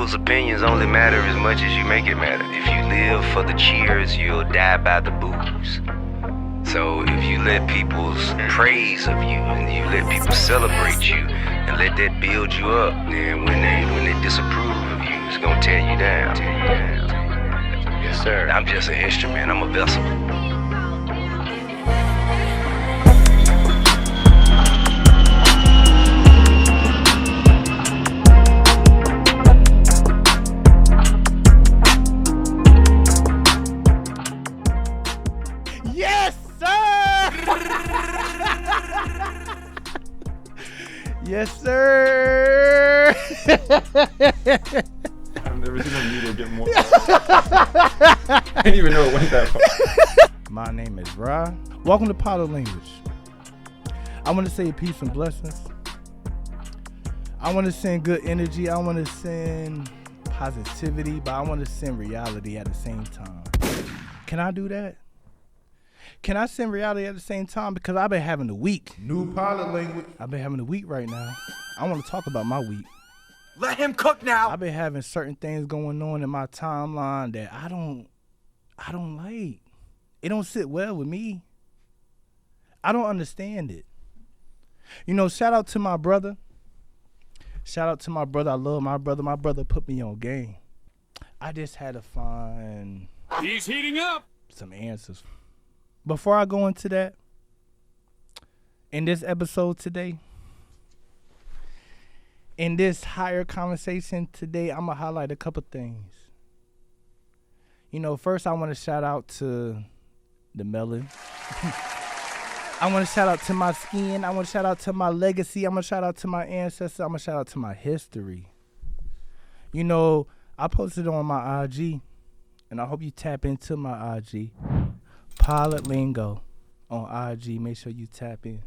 people's opinions only matter as much as you make it matter. If you live for the cheers, you'll die by the boos. So if you let people's praise of you and you let people celebrate you and let that build you up, then when they disapprove of you, it's gonna tear you down. Yes, sir. I'm just an instrument. I'm a vessel. Yes, sir! Yes, sir! I've never seen a needle get more. I didn't even know it went that far. My name is Ra. Welcome to Pilot Language. I want to say peace and blessings. I want to send good energy. I want to send positivity, but I want to send reality at the same time. Can I do that? Can I send reality at the same time? Because I've been having a week. New Pilot Language. I've been having a week right now. I want to talk about my week. Let him cook now. I've been having certain things going on in my timeline that I don't like. It don't sit well with me. I don't understand it. You know, shout out to my brother. Shout out to my brother. I love my brother. My brother put me on game. I just had to find He's heating up. some answers. Before I go into that, in this episode today, in this higher conversation today, I'm going to highlight a couple things. You know, first I want to shout out to the melon. I want to shout out to my skin. I want to shout out to my legacy. I'm going to shout out to my ancestors. I'm going to shout out to my history. You know, I posted on my IG, and I hope you tap into my IG. Pilot Lingo on IG. Make sure you tap in.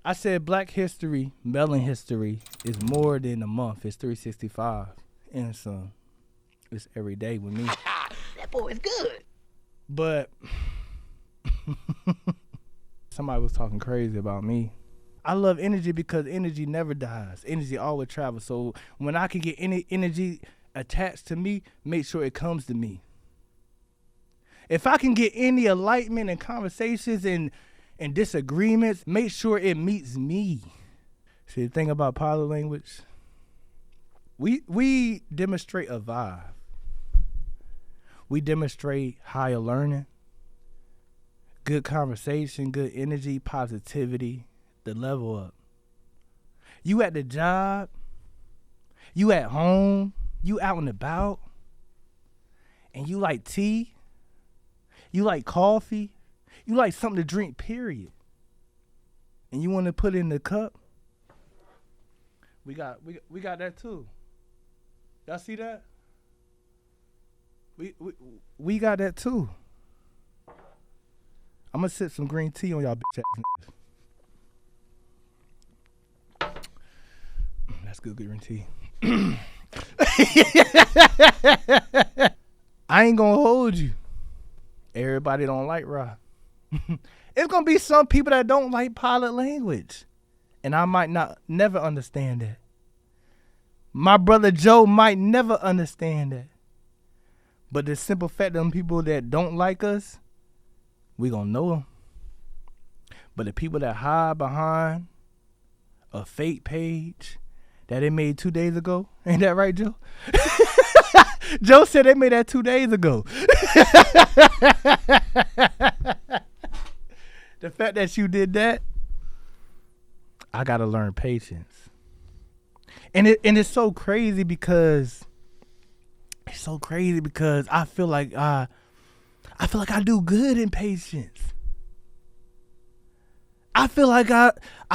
I said Black history, melon history, is more than a month. It's 365. And so it's every day with me. That boy is good. But somebody was talking crazy about me. I love energy because energy never dies. Energy always travels. So when I can get any energy attached to me, make sure it comes to me. If I can get any enlightenment and conversations and disagreements, make sure it meets me. See, the thing about Pilot Language, we demonstrate a vibe. We demonstrate higher learning, good conversation, good energy, positivity, the level up. You at the job, you at home, you out and about, and you like tea, you like coffee, you like something to drink, period. And you want to put it in the cup? We got that too. Y'all see that? We got that too. I'm gonna sip some green tea on y'all bitch ass. That's good green tea. I ain't gonna hold you. Everybody don't like Ra. It's gonna be some people that don't like Pilot Language, and I might never understand that. My brother Joe might never understand that. But the simple fact that them people that don't like us, we gonna know them. But the people that hide behind a fake page that they made 2 days ago, ain't that right, Joe? Joe said they made that 2 days ago. The fact that you did that, I gotta learn patience. And it's so crazy because I feel like I do good in patience. I feel like I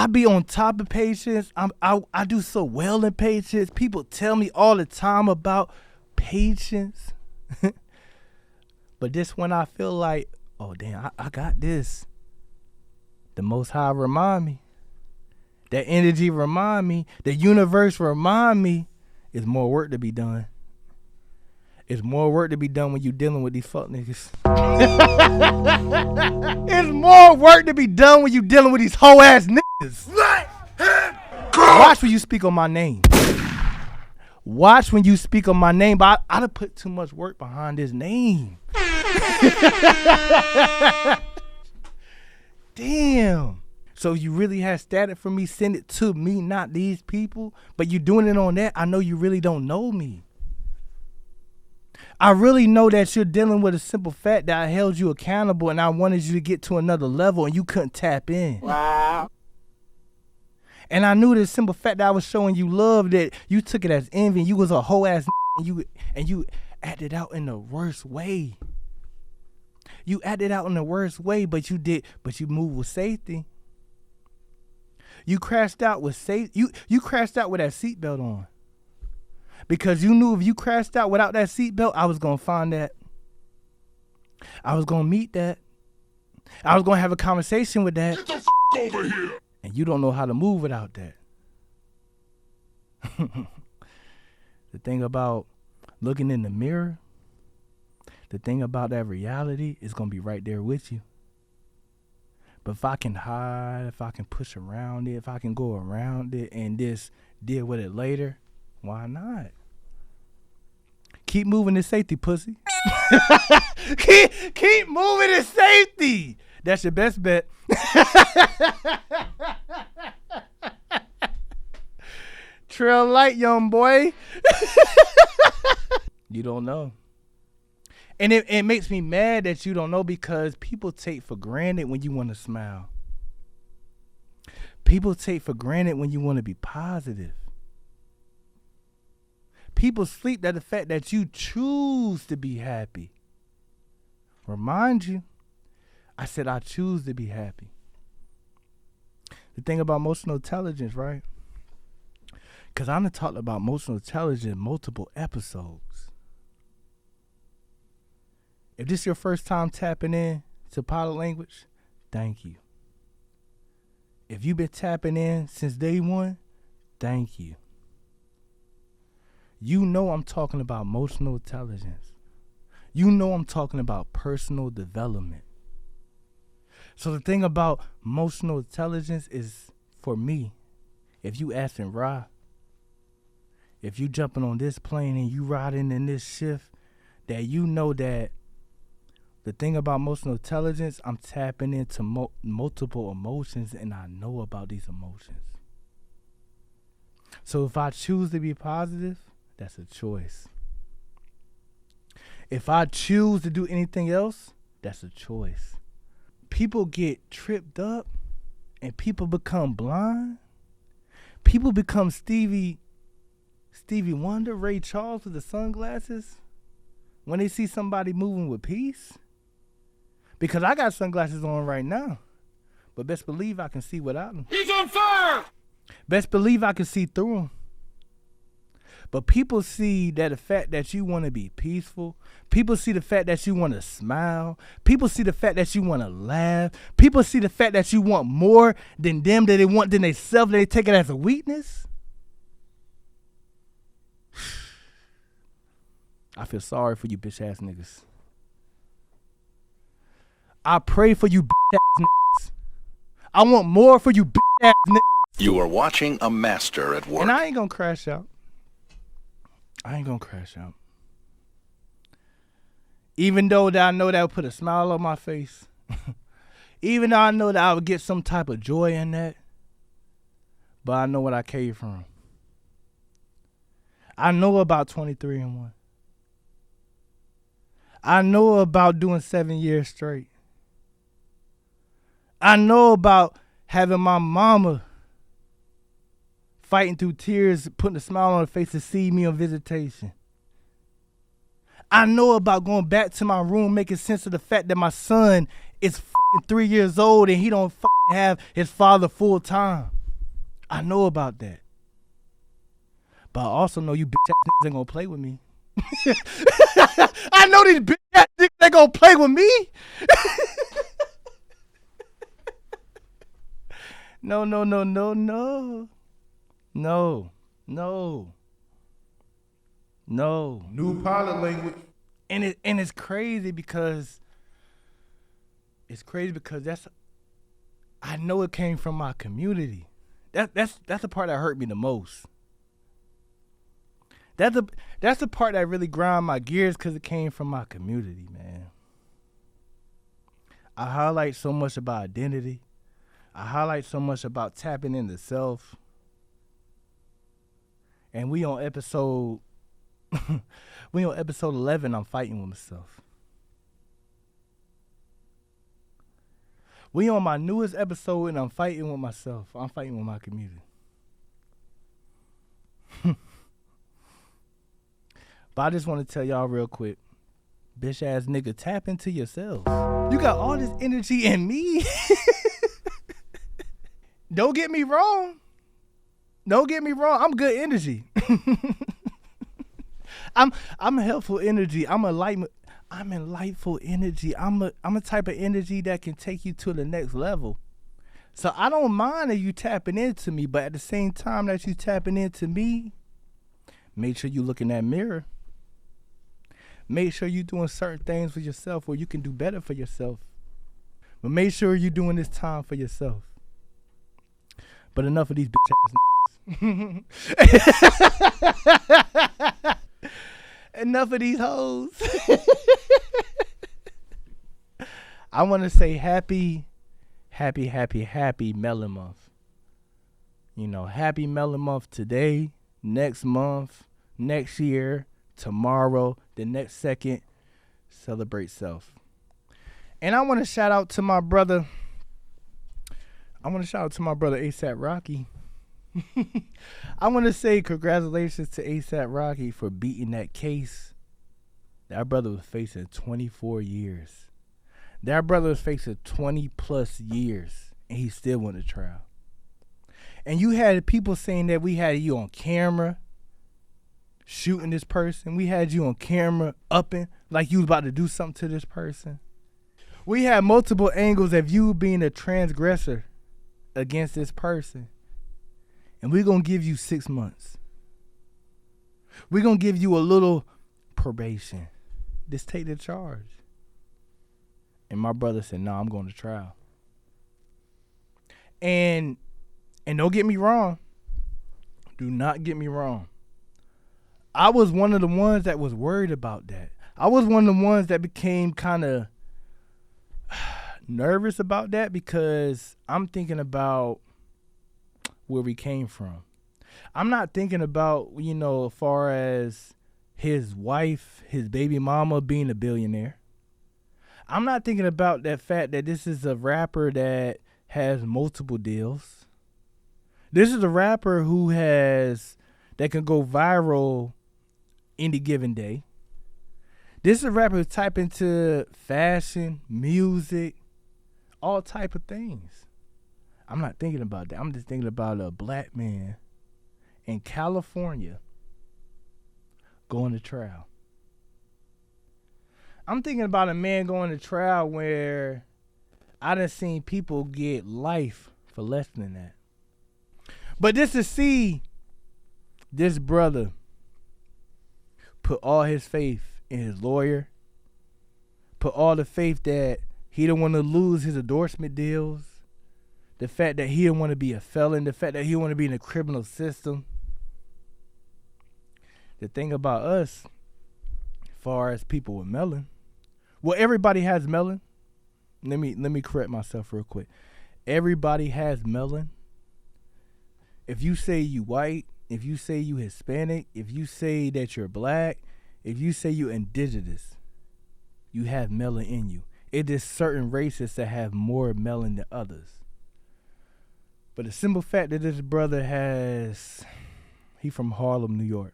be on top of patience. I do so well in patience. People tell me all the time about patience. But this one I feel like, oh damn, I got this. The Most High remind me. That energy remind me. The universe remind me. It's more work to be done. It's more work to be done when you dealing with these fuck niggas. It's more work to be done when you dealing with these hoe ass niggas. Let him cook. Watch when you speak on my name. Watch when you speak on my name, but I done put too much work behind this name. Damn. So you really have static for me, send it to me, not these people. But you doing it on that, I know you really don't know me. I really know that you're dealing with a simple fact that I held you accountable and I wanted you to get to another level and you couldn't tap in. Wow. And I knew the simple fact that I was showing you love, that you took it as envy and you was a whole ass and you acted out in the worst way. You acted out in the worst way, but you moved with safety. You crashed out with you crashed out with that seatbelt on. Because you knew if you crashed out without that seatbelt, I was gonna find that. I was gonna meet that. I was gonna have a conversation with that. Get the over here. And you don't know how to move without that. The thing about looking in the mirror, the thing about that reality is going to be right there with you. But if I can hide, if I can push around it, if I can go around it and just deal with it later, why not? Keep moving to safety, pussy. keep moving to safety. That's your best bet. Trail light, young boy. You don't know. And it makes me mad that you don't know, because people take for granted when you want to smile. People take for granted when you want to be positive. People sleep at the fact that you choose to be happy. Remind you, I said I choose to be happy. The thing about emotional intelligence, right? Because I'm going to talk about emotional intelligence in multiple episodes. If this is your first time tapping in to pilot language, thank you. If you've been tapping in since day one, thank you. You know I'm talking about emotional intelligence. You know I'm talking about personal development. So the thing about emotional intelligence is, for me, if you asking Ra, if you jumping on this plane and you riding in this shift, that you know that the thing about emotional intelligence, I'm tapping into multiple emotions and I know about these emotions. So if I choose to be positive, that's a choice. If I choose to do anything else, that's a choice. People get tripped up and people become blind. People become Stevie Wonder, Ray Charles with the sunglasses when they see somebody moving with peace. Because I got sunglasses on right now, but best believe I can see without them. He's on fire. Best believe I can see through them. But people see that the fact that you want to be peaceful. People see the fact that you want to smile. People see the fact that you want to laugh. People see the fact that you want more than them, that they want than they self, that they take it as a weakness. I feel sorry for you bitch ass niggas. I pray for you bitch ass niggas. I want more for you bitch ass niggas. You are watching a master at work. And I ain't gonna crash out. Even though that I know that would put a smile on my face. Even though I know that I would get some type of joy in that. But I know what I came from. I know about 23 and 1. I know about doing 7 years straight. I know about having my mama fighting through tears, putting a smile on her face to see me on visitation. I know about going back to my room, making sense of the fact that my son is fucking 3 years old and he don't fucking have his father full time. I know about that. But I also know you bitch ass niggas ain't gonna play with me. I know these bitch ass niggas ain't gonna play with me. No. New pilot language. And it's crazy because that's, I know it came from my community. That's the part that hurt me the most. That's the part that really grind my gears because it came from my community, man. I highlight so much about identity. I highlight so much about tapping into self. And we on episode 11, I'm fighting with myself. We on my newest episode and I'm fighting with myself. I'm fighting with my community. But I just want to tell y'all real quick. Bitch ass nigga, tap into yourselves. You got all this energy in me. Don't get me wrong. I'm good energy. I'm helpful energy. I'm enlightful energy. I'm a type of energy that can take you to the next level. So I don't mind that you tapping into me, but at the same time that you tapping into me, make sure you look in that mirror. Make sure you're doing certain things for yourself where you can do better for yourself. But make sure you're doing this time for yourself. But enough of these bitch ass enough of these hoes. I want to say happy Melon Month. You know, happy Melon Month today, next month, next year, tomorrow, the next second. Celebrate self. And I want to shout out to my brother. A$AP Rocky. I want to say congratulations to A$AP Rocky for beating that case. That brother was facing 24 years. That brother was facing 20 plus years, and he still went to trial. And you had people saying that we had you on camera shooting this person. We had you on camera upping like you was about to do something to this person. We had multiple angles of you being a transgressor against this person. And we're going to give you 6 months. We're going to give you a little probation. Just take the charge. And my brother said, no, I'm going to trial. And don't get me wrong. Do not get me wrong. I was one of the ones that was worried about that. I was one of the ones that became kind of nervous about that because I'm thinking about where we came from. I'm not thinking about, as far as his wife, his baby mama being a billionaire. I'm not thinking about that fact that this is a rapper that has multiple deals. This is a rapper that can go viral any given day. This is a rapper who type into fashion, music, all type of things. I'm not thinking about that. I'm just thinking about a black man in California going to trial. I'm thinking about a man going to trial where I done seen people get life for less than that. But just to see this brother put all his faith in his lawyer, put all the faith that he don't want to lose his endorsement deals, the fact that he don't want to be a felon, the fact that he don't want to be in the criminal system. The thing about us, as far as people with melon, well, everybody has melon. Let me correct myself real quick. Everybody has melon. If you say you white, if you say you Hispanic, if you say that you're black, if you say you indigenous, you have melon in you. It is certain races that have more melon than others. But the simple fact that this brother he from Harlem, New York.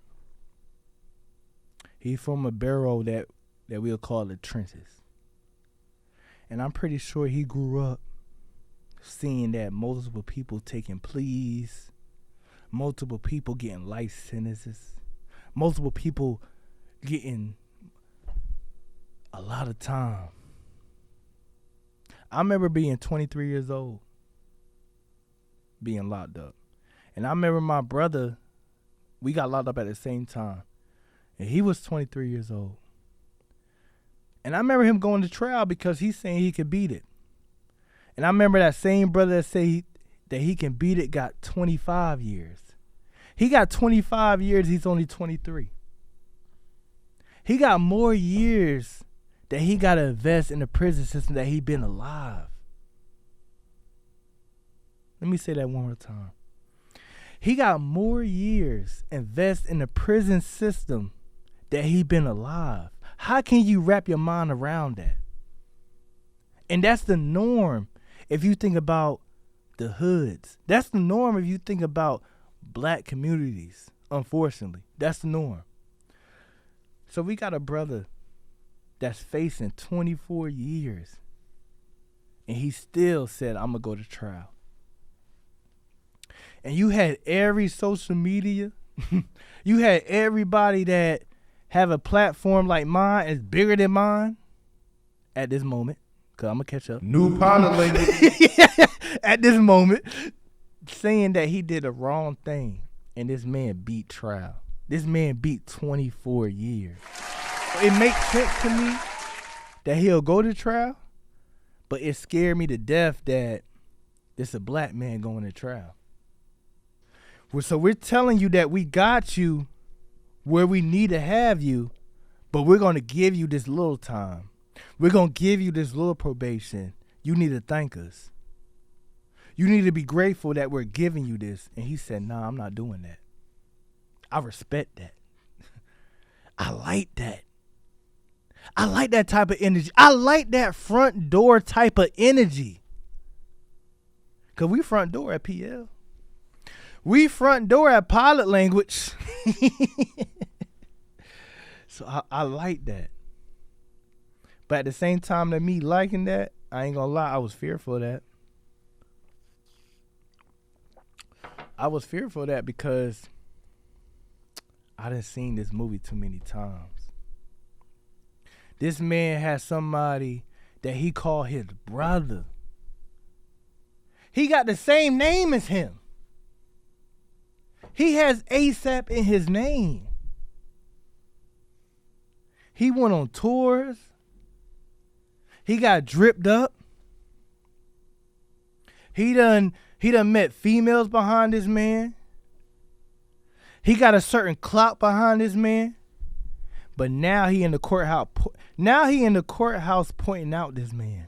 He from a borough that we'll call the trenches. And I'm pretty sure he grew up seeing that multiple people taking pleas, multiple people getting life sentences, multiple people getting a lot of time. I remember being 23 years old, being locked up. And I remember my brother, we got locked up at the same time. And he was 23 years old. And I remember him going to trial because he's saying he could beat it. And I remember that same brother that say that he can beat it got 25 years. He got 25 years. He's only 23. He got more years that he got to invest in the prison system that he been alive. Let me say that one more time. He got more years invest in the prison system that he been alive. How can you wrap your mind around that? And that's the norm if you think about the hoods. That's the norm if you think about black communities, unfortunately. That's the norm. So we got a brother that's facing 24 years, and he still said, I'm going to go to trial. And you had every social media, you had everybody that have a platform like mine, is bigger than mine at this moment, because I'm going to catch up. New pilot language. At this moment, saying that he did a wrong thing, and this man beat trial. This man beat 24 years. It makes sense to me that he'll go to trial, but it scared me to death that it's a black man going to trial. So we're telling you that we got you where we need to have you, but we're going to give you this little time. We're going to give you this little probation. You need to thank us. You need to be grateful that we're giving you this. And he said, nah, I'm not doing that. I respect that. I like that. I like that type of energy. I like that front door type of energy. Because we front door at PL. We front door at pilot language. So I like that. But at the same time that me liking that, I ain't gonna lie, I was fearful of that. I was fearful of that because I done seen this movie too many times. This man has somebody that he called his brother. He got the same name as him. He has ASAP in his name. He went on tours. He got dripped up. He done met females behind this man. He got a certain clout behind this man. But now he in the courthouse. Now he in the courthouse pointing out this man.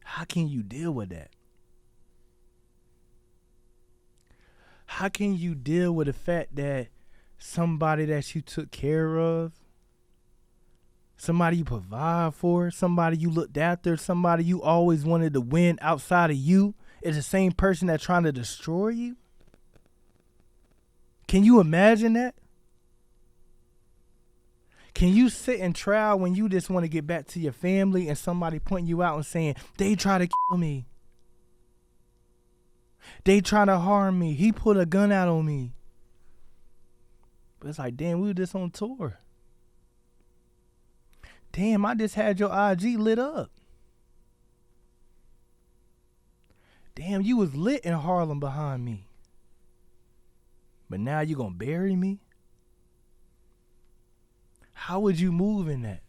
How can you deal with that? How can you deal with the fact that somebody that you took care of, somebody you provide for, somebody you looked after, somebody you always wanted to win outside of you, is the same person that's trying to destroy you? Can you imagine that? Can you sit in trial when you just want to get back to your family and somebody pointing you out and saying, they try to kill me. They trying to harm me. He put a gun out on me. But it's like, damn, we were just on tour. Damn, I just had your IG lit up. Damn, you was lit in Harlem behind me. But now you gonna bury me? How would you move in that?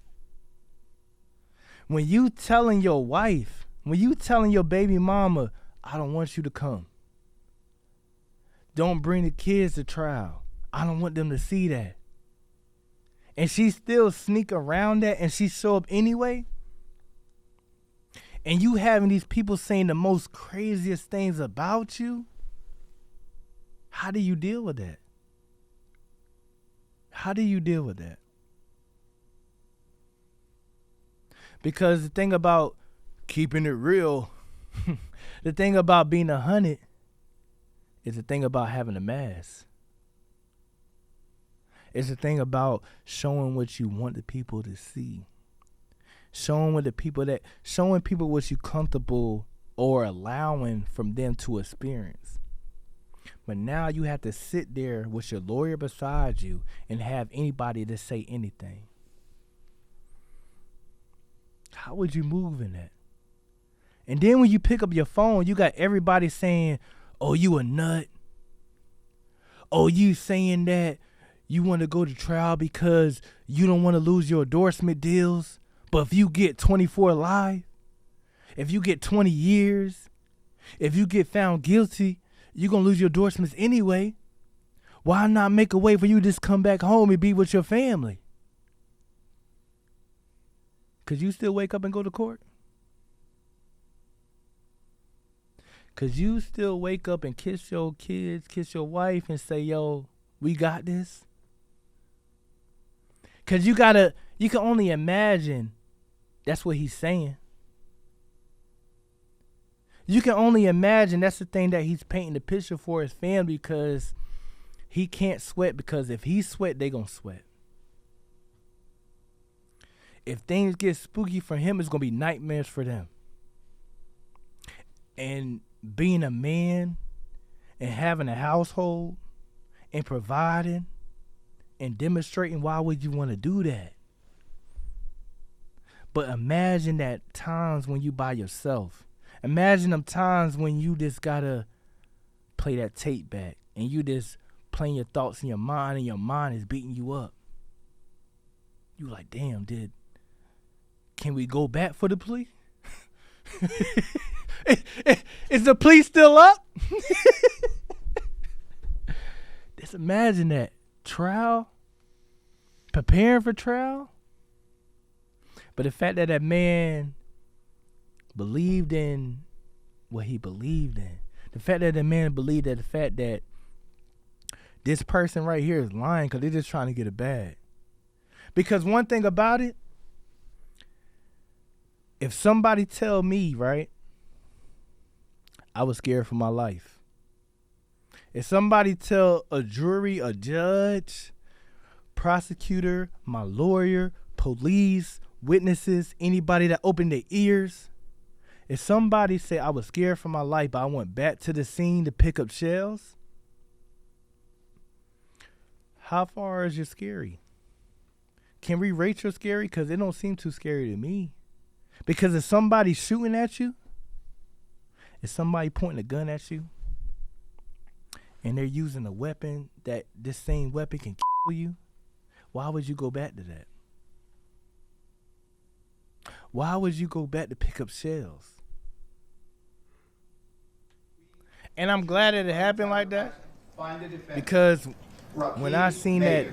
When you telling your wife, when you telling your baby mama, I don't want you to come. Don't bring the kids to trial. I don't want them to see that. And she still sneak around that and she show up anyway. And you having these people saying the most craziest things about you. How do you deal with that? How do you deal with that? Because the thing about keeping it real, the thing about being 100 is the thing about having a mask. It's the thing about showing what you want the people to see. Showing people what you comfortable or allowing from them to experience. But now you have to sit there with your lawyer beside you and have anybody to say anything. How would you move in that? And then when you pick up your phone, you got everybody saying, oh, you a nut. Oh, you saying that you want to go to trial because you don't want to lose your endorsement deals. But if you get 24 life, if you get 20 years, if you get found guilty, you're going to lose your endorsements anyway. Why not make a way for you to just come back home and be with your family? Could you still wake up and go to court? Could you still wake up and kiss your kids, kiss your wife, and say, yo, we got this? Because you can only imagine that's what he's saying. You can only imagine that's the thing that he's painting the picture for his family, because he can't sweat, because if he sweat, they gonna sweat. If things get spooky for him, it's gonna be nightmares for them. And being a man and having a household and providing and demonstrating, why would you want to do that? But imagine that times when you by yourself. Imagine them times when you just gotta play that tape back and you just playing your thoughts in your mind and your mind is beating you up. You like, damn, can we go back for the plea? Is the plea still up? Just imagine that. Trial. Preparing for trial. But the fact that man believed in what he believed in. The fact that the man believed that the fact that this person right here is lying because they're just trying to get a bag. Because one thing about it, if somebody tell me, right, I was scared for my life. If somebody tell a jury, a judge, prosecutor, my lawyer, police, witnesses, anybody that opened their ears, if somebody say I was scared for my life, but I went back to the scene to pick up shells, how far is your scary? Can we rate your scary? Because it don't seem too scary to me. Because if somebody's shooting at you, if somebody pointing a gun at you, and they're using a weapon that this same weapon can kill you, why would you go back to that? Why would you go back to pick up shells? And I'm glad that it happened like that, because when I seen that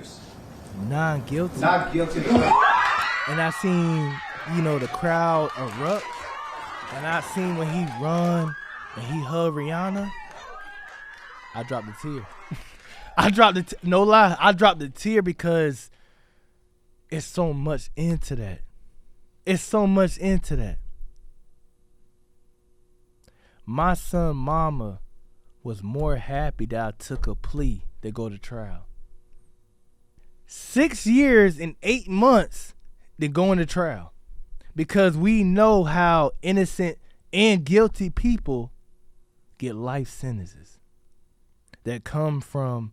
non-guilty, and I seen, the crowd erupt, and I seen when he run and he hugged Rihanna, I dropped a tear. I dropped a tear because it's so much into that. It's so much into that. My son mama was more happy that I took a plea than go to trial. 6 years and 8 months than going to trial. Because we know how innocent and guilty people get life sentences that come from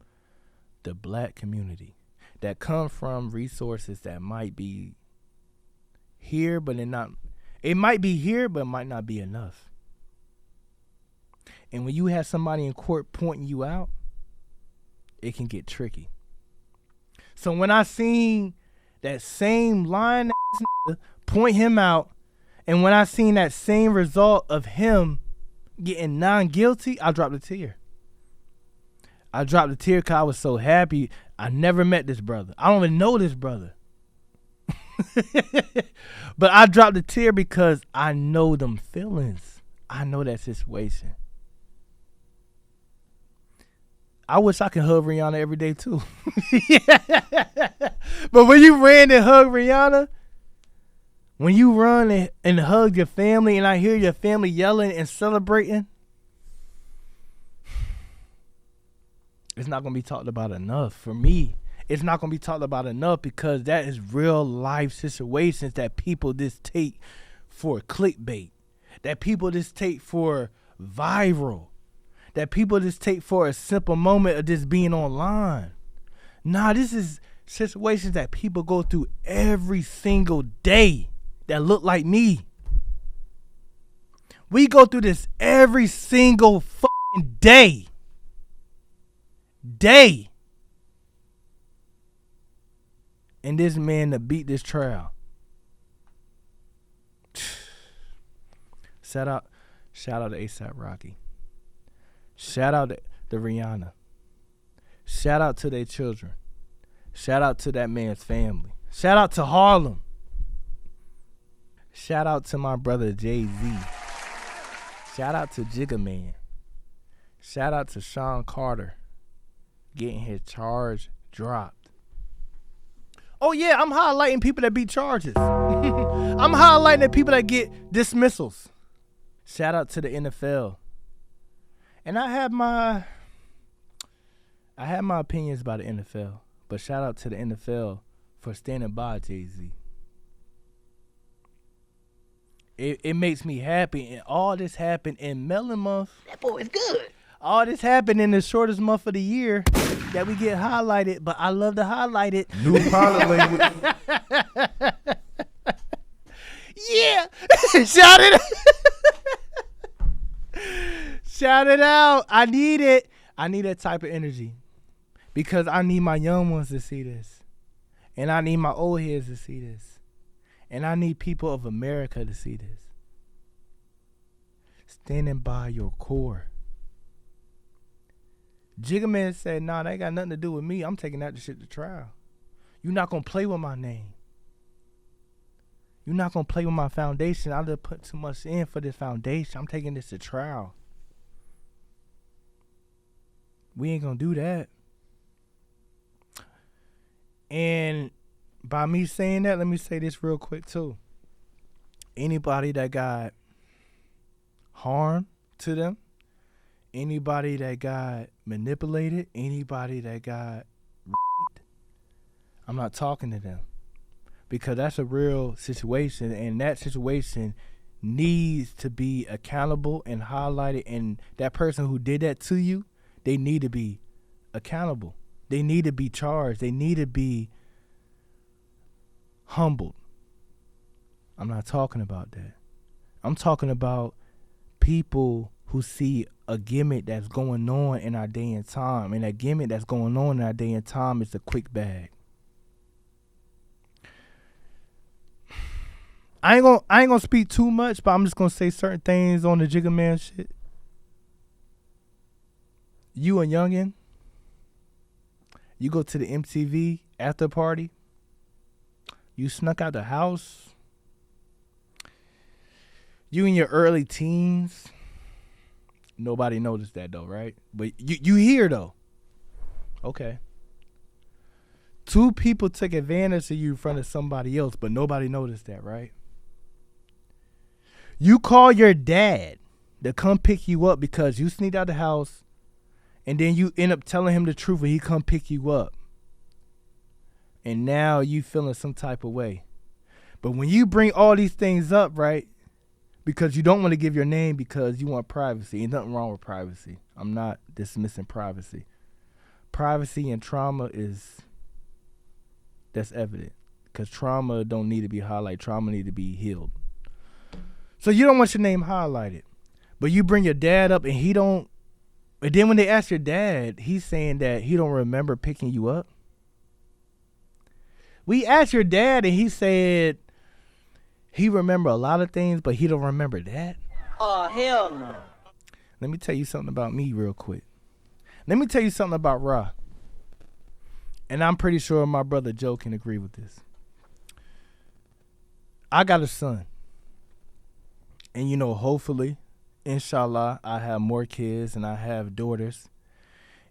the black community, that come from resources that might be here, but it might be here, but it might not be enough. And when you have somebody in court pointing you out, it can get tricky. So when I seen that same lying ass point him out, and when I seen that same result of him getting non-guilty, I dropped a tear. I dropped a tear because I was so happy. I never met this brother. I don't even know this brother. But I dropped a tear because I know them feelings. I know that situation. I wish I could hug Rihanna every day too. But when you ran and hugged Rihanna, when you run and hug your family, and I hear your family yelling and celebrating, it's not going to be talked about enough. For me, it's not going to be talked about enough, because that is real life situations that people just take for clickbait, that people just take for viral, that people just take for a simple moment of just being online. Nah, this is situations that people go through every single day that look like me. We go through this every single fucking day. And this man to beat this trial. Shout out to ASAP Rocky. Shout out to Rihanna. Shout out to their children. Shout out to that man's family. Shout out to Harlem. Shout out to my brother Jay-Z. Shout out to Jigga Man. Shout out to Sean Carter getting his charge dropped. Oh yeah, I'm highlighting people that beat charges. I'm highlighting the people that get dismissals. Shout out to the NFL. And I have my opinions about the NFL, but shout out to the NFL for standing by Jay-Z. It makes me happy, and all this happened in Melon Month. That boy is good. All this happened in the shortest month of the year that we get highlighted, but I love to highlight it. New pilot language. Yeah. Shout it. Shout it out. I need it. I need that type of energy because I need my young ones to see this, and I need my old heads to see this, and I need people of America to see this. Standing by your core. Jigga Man said, nah, that ain't got nothing to do with me. I'm taking that shit to trial. You're not going to play with my name. You're not going to play with my foundation. I done put too much in for this foundation. I'm taking this to trial. We ain't going to do that. And by me saying that, let me say this real quick too. Anybody that got harm to them, anybody that got manipulated, anybody that got raped, I'm not talking to them because that's a real situation, and that situation needs to be accountable and highlighted, and that person who did that to you, they need to be accountable. They need to be charged. They need to be humbled. I'm not talking about that. I'm talking about people who see a gimmick that's going on in our day and time, and that gimmick that's going on in our day and time is the quick bag. I ain't gonna speak too much, but I'm just gonna say certain things on the Jigga Man shit. You a youngin', you go to the MTV after party, you snuck out the house, you in your early teens. Nobody noticed that though, right? But you here though. Okay. 2 people took advantage of you in front of somebody else, but nobody noticed that, right? You call your dad to come pick you up because you sneaked out the house, and then you end up telling him the truth and he come pick you up. And now you feeling some type of way. But when you bring all these things up, right, because you don't want to give your name because you want privacy. Ain't nothing wrong with privacy. I'm not dismissing privacy. Privacy and trauma that's evident. Because trauma don't need to be highlighted. Trauma need to be healed. So you don't want your name highlighted. But you bring your dad up and he don't. And then when they ask your dad, he's saying that he don't remember picking you up. We asked your dad and he said he remember a lot of things, but he don't remember that. Oh, hell no. Let me tell you something about me real quick. Let me tell you something about Ra. And I'm pretty sure my brother Joe can agree with this. I got a son. And you know, hopefully, inshallah, I have more kids and I have daughters.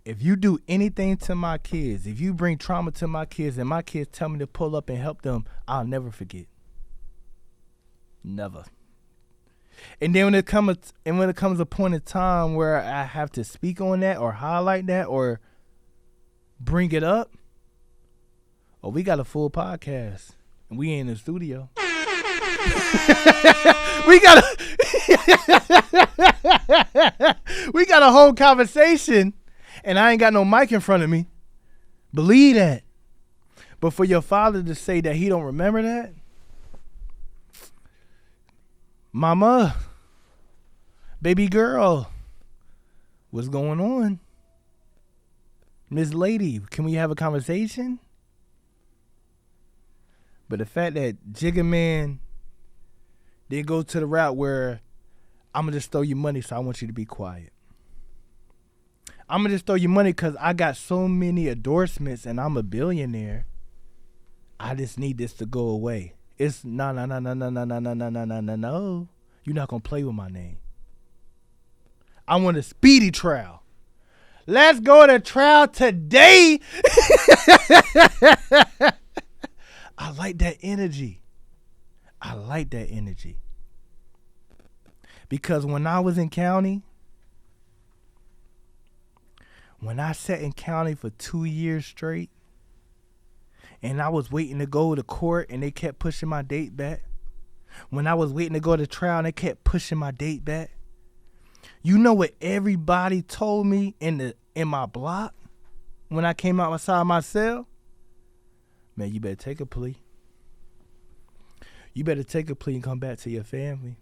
If you do anything to my kids, if you bring trauma to my kids and my kids tell me to pull up and help them, I'll never forget. Never. And then when it comes a point in time where I have to speak on that or highlight that or bring it up, oh, we got a full podcast and we ain't in the studio. we got a whole conversation and I ain't got no mic in front of me. Believe that. But for your father to say that he don't remember that, mama, baby girl, what's going on? Miss Lady, can we have a conversation? But the fact that Jigga Man didn't go to the route where I'm going to just throw you money, so I want you to be quiet. I'm gonna just throw you money because I got so many endorsements and I'm a billionaire. I just need this to go away. It's no. You're not gonna play with my name. I want a speedy trial. Let's go to trial today. I like that energy. Because when I was in county, when I sat in county for 2 years straight, and I was waiting to go to court and they kept pushing my date back. When I was waiting to go to trial and they kept pushing my date back. You know what everybody told me in my block when I came outside my cell? Man, you better take a plea. You better take a plea and come back to your family.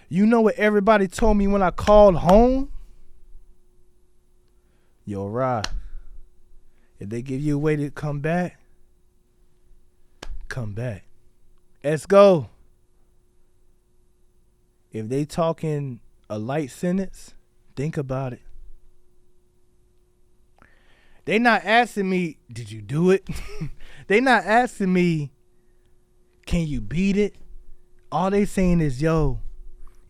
You know what everybody told me when I called home? Yo, Rod, if they give you a way to come back, come back. Let's go. If they talking a light sentence, think about it. They not asking me, did you do it? They not asking me, can you beat it? All they saying is, yo,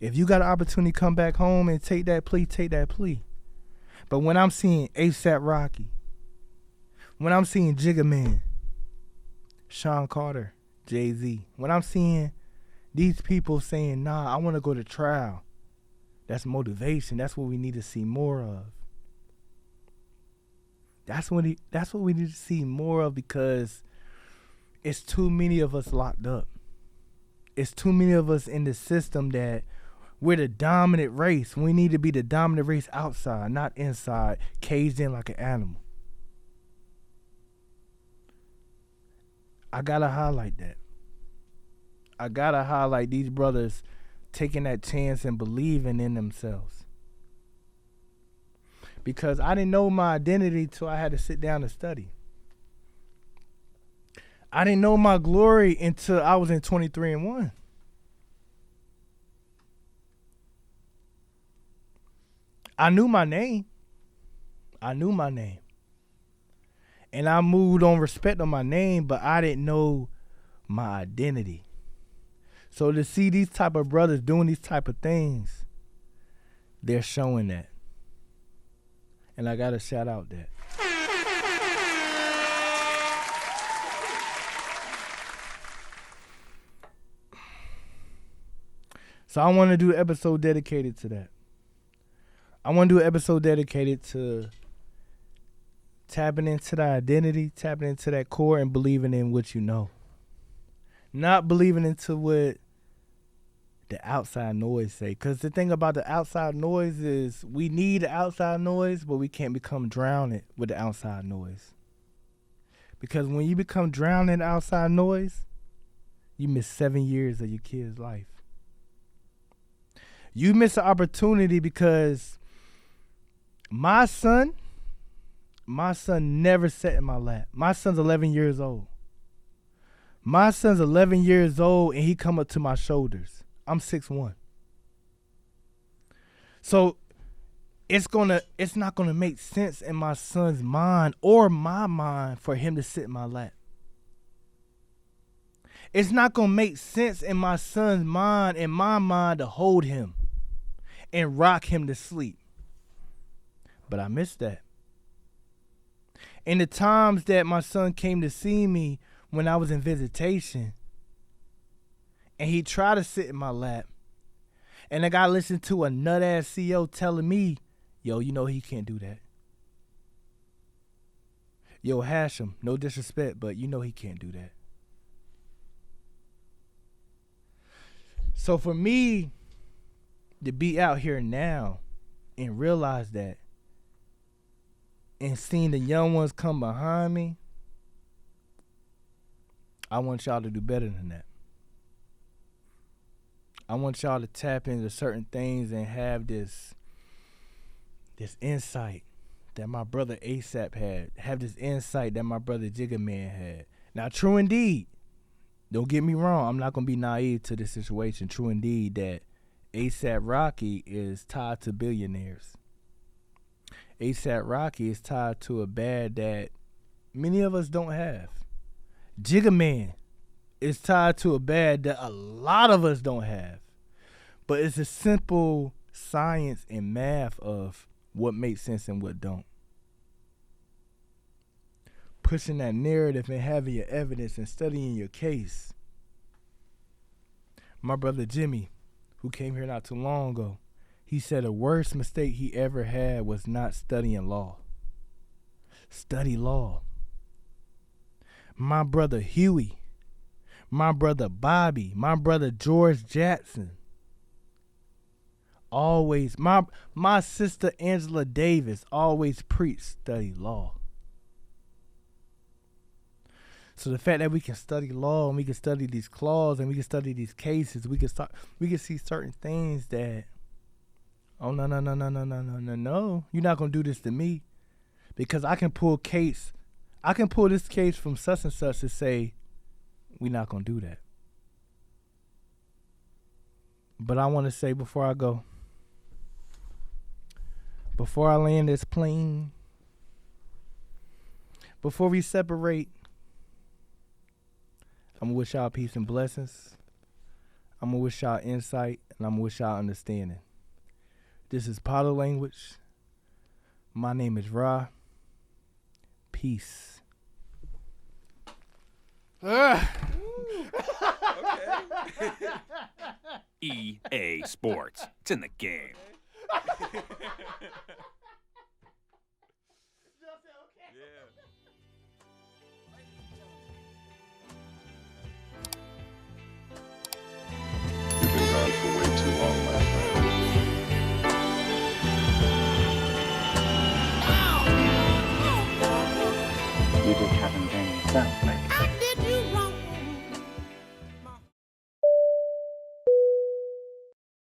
if you got an opportunity to come back home and take that plea, take that plea. But when I'm seeing A$AP Rocky, when I'm seeing Jigga Man, Sean Carter, Jay-Z, when I'm seeing these people saying, nah, I want to go to trial, that's motivation. That's what we need to see more of. That's what we need to see more of, because it's too many of us locked up. It's too many of us in the system that we're the dominant race. We need to be the dominant race outside, not inside, caged in like an animal. I gotta highlight that. I gotta highlight these brothers taking that chance and believing in themselves. Because I didn't know my identity till I had to sit down and study. I didn't know my glory until I was in 23-1. I knew my name. And I moved on respect on my name, but I didn't know my identity. So to see these type of brothers doing these type of things, they're showing that. And I got to shout out that. So I want to do an episode dedicated to that. I want to do an episode dedicated to tapping into that identity, tapping into that core, and believing in what you know. Not believing into what the outside noise say. Because the thing about the outside noise is we need the outside noise, but we can't become drowned with the outside noise. Because when you become drowned in the outside noise, you miss 7 years of your kid's life. You miss an opportunity because my son never sat in my lap. My son's 11 years old. My son's 11 years old and he come up to my shoulders. I'm 6'1". So it's not gonna make sense in my son's mind or my mind for him to sit in my lap. It's not gonna make sense in my son's mind and my mind to hold him and rock him to sleep. But I missed that. In the times that my son came to see me when I was in visitation, and he tried to sit in my lap, and I got listened to a nut-ass CEO telling me, yo, you know he can't do that. Yo, Hashem, no disrespect, but you know he can't do that. So for me to be out here now and realize that, and seeing the young ones come behind me, I want y'all to do better than that. I want y'all to tap into certain things and have this insight that my brother A$AP had. Have this insight that my brother Jigga Man had. Now, true indeed, don't get me wrong, I'm not going to be naive to this situation. True indeed that A$AP Rocky is tied to billionaires. ASAP Rocky is tied to a bad that many of us don't have. Jigga Man is tied to a bad that a lot of us don't have. But it's a simple science and math of what makes sense and what don't. Pushing that narrative and having your evidence and studying your case. My brother Jimmy, who came here not too long ago, he said the worst mistake he ever had was not studying law. Study law. My brother Huey, my brother Bobby, my brother George Jackson. Always, my sister Angela Davis always preached study law. So the fact that we can study law and we can study these clauses and we can study these cases, we can see certain things that, oh no, you're not gonna do this to me, because I can pull this case from such and such to say we're not gonna do that. But I want to say before I go, before I land this plane, before we separate, I'm going to wish y'all peace and blessings. I'm going to wish y'all insight, and I'm going to wish y'all understanding. This is Potter Language. My name is Ra. Peace. EA Sports. It's in the game. You've been gone for way too long, my friend. You did have him bang yourself, right?